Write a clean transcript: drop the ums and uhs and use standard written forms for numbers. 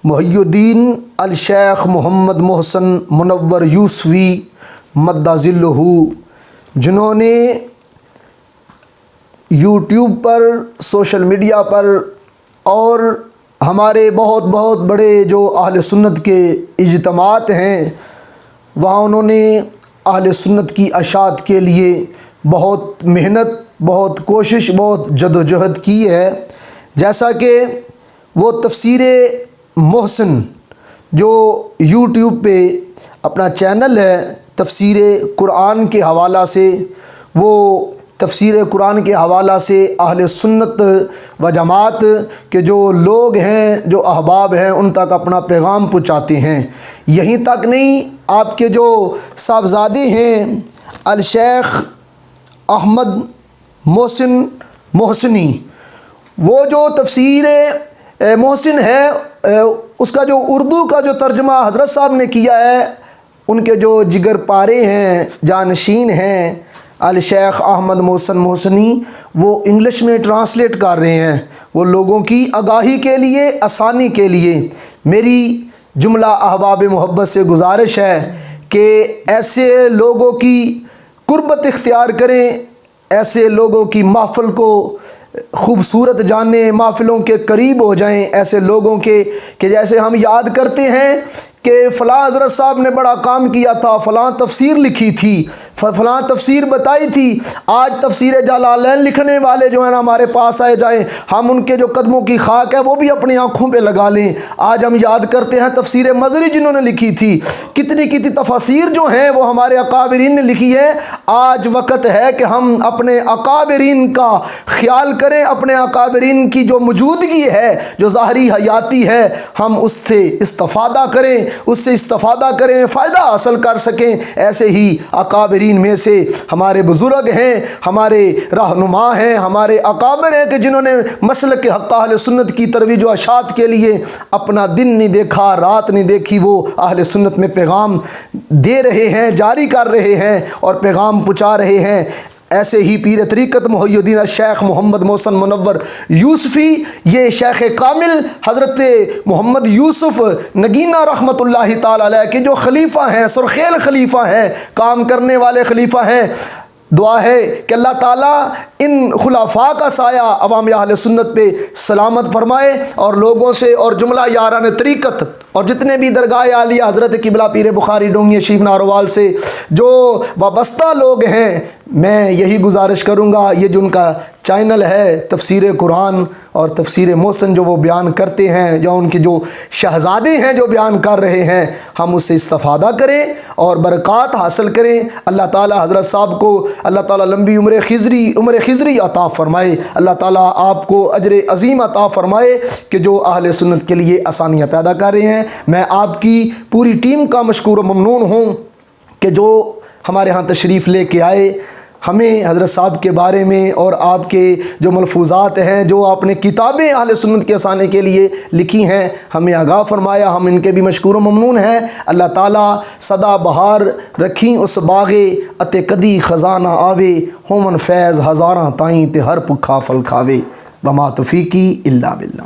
محی الدین الشیخ محمد محسن منور یوسفی مدّ ظلہ، جنہوں نے یوٹیوب پر، social media پر اور ہمارے بہت بڑے جو اہل سنت کے اجتماعات ہیں وہاں انہوں نے اہل سنت کی اشاعت کے لیے بہت محنت، بہت کوشش، بہت جدوجہد کی ہے۔ جیسا کہ وہ تفسیر محسن جو یوٹیوب پہ اپنا چینل ہے، تفسیر قرآن کے حوالہ سے، وہ تفسیر قرآن کے حوالہ سے اہل سنت و جماعت کے جو لوگ ہیں، جو احباب ہیں، ان تک اپنا پیغام پہنچاتے ہیں۔ یہیں تک نہیں، آپ کے جو صاحبزادے ہیں الشیخ احمد محسن محسنی، وہ جو تفسیر محسن ہے اس کا جو اردو کا جو ترجمہ حضرت صاحب نے کیا ہے، ان کے جو جگر پارے ہیں، جانشین ہیں الشیخ احمد محسن محسنی، وہ انگلش میں ٹرانسلیٹ کر رہے ہیں۔ وہ لوگوں کی آگاہی کے لیے، آسانی کے لیے میری جملہ احباب محبت سے گزارش ہے کہ ایسے لوگوں کی قربت اختیار کریں، ایسے لوگوں کی محفل کو خوبصورت جانیں، محفلوں کے قریب ہو جائیں، ایسے لوگوں کے کہ جیسے ہم یاد کرتے ہیں کہ فلاں حضرت صاحب نے بڑا کام کیا تھا، فلاں تفسیر لکھی تھی، فلاں تفسیر بتائی تھی۔ آج تفسیر جلالین لکھنے والے جو ہیں نا ہمارے پاس آئے جائیں، ہم ان کے جو قدموں کی خاک ہے وہ بھی اپنی آنکھوں پہ لگا لیں۔ آج ہم یاد کرتے ہیں تفسیر مظری جنہوں نے لکھی تھی، کتنی تفاسیر جو ہیں وہ ہمارے اکابرین نے لکھی ہے۔ آج وقت ہے کہ ہم اپنے اکابرین کا خیال کریں، اپنے اکابرین کی جو موجودگی ہے، جو ظاہری حیاتی ہے، ہم اس سے استفادہ کریں، فائدہ حاصل کر سکیں۔ ایسے ہی اکابرین میں سے ہمارے بزرگ ہیں، ہمارے رہنما ہیں، ہمارے اکابر ہیں کہ جنہوں نے مسلک حق اہل سنت کی ترویج و اشاعت کے لیے اپنا دن نہیں دیکھا، رات نہیں دیکھی، وہ اہل سنت میں پیغام دے رہے ہیں، جاری کر رہے ہیں اور پیغام پہنچا رہے ہیں۔ ایسے ہی پیر طریقت محی الدین الشیخ محمد محسن منور یوسفی، یہ شیخ کامل حضرت محمد یوسف نگینہ رحمۃ اللہ تعالی علیہ کے جو خلیفہ ہیں، سرخیل خلیفہ ہیں، کام کرنے والے خلیفہ ہیں۔ دعا ہے کہ اللہ تعالیٰ ان خلفاء کا سایہ عوام اہل سنت پہ سلامت فرمائے، اور لوگوں سے اور جملہ یاران طریقت اور جتنے بھی درگاہ عالیہ حضرت قبلہ پیر بخاری ڈونگی شریف ناروال سے جو وابستہ لوگ ہیں، میں یہی گزارش کروں گا، یہ جو ان کا چینل ہے تفسیر قرآن اور تفسیر محسن جو وہ بیان کرتے ہیں، یا ان کے جو شہزادے ہیں جو بیان کر رہے ہیں، ہم اس سے استفادہ کریں اور برکات حاصل کریں۔ اللہ تعالیٰ حضرت صاحب کو اللہ تعالیٰ لمبی عمر خضری عطا فرمائے، اللہ تعالیٰ آپ کو اجر عظیم عطا فرمائے کہ جو اہل سنت کے لیے آسانیاں پیدا کر رہے ہیں۔ میں آپ کی پوری ٹیم کا مشکور و ممنون ہوں کہ جو ہمارے ہاں تشریف لے کے آئے، ہمیں حضرت صاحب کے بارے میں اور آپ کے جو ملفوظات ہیں، جو آپ نے کتابیں اہل سنت کے آسانے کے لیے لکھی ہیں، ہمیں آگاہ فرمایا، ہم ان کے بھی مشکور و ممنون ہیں۔ اللہ تعالیٰ سدا بہار رکھیں اس باغے، اتے کدی خزانہ آوے، ہومن فیض ہزاراں تائیں تے ہر پکھا پھل کھاوے، وما توفیقی الا باللہ۔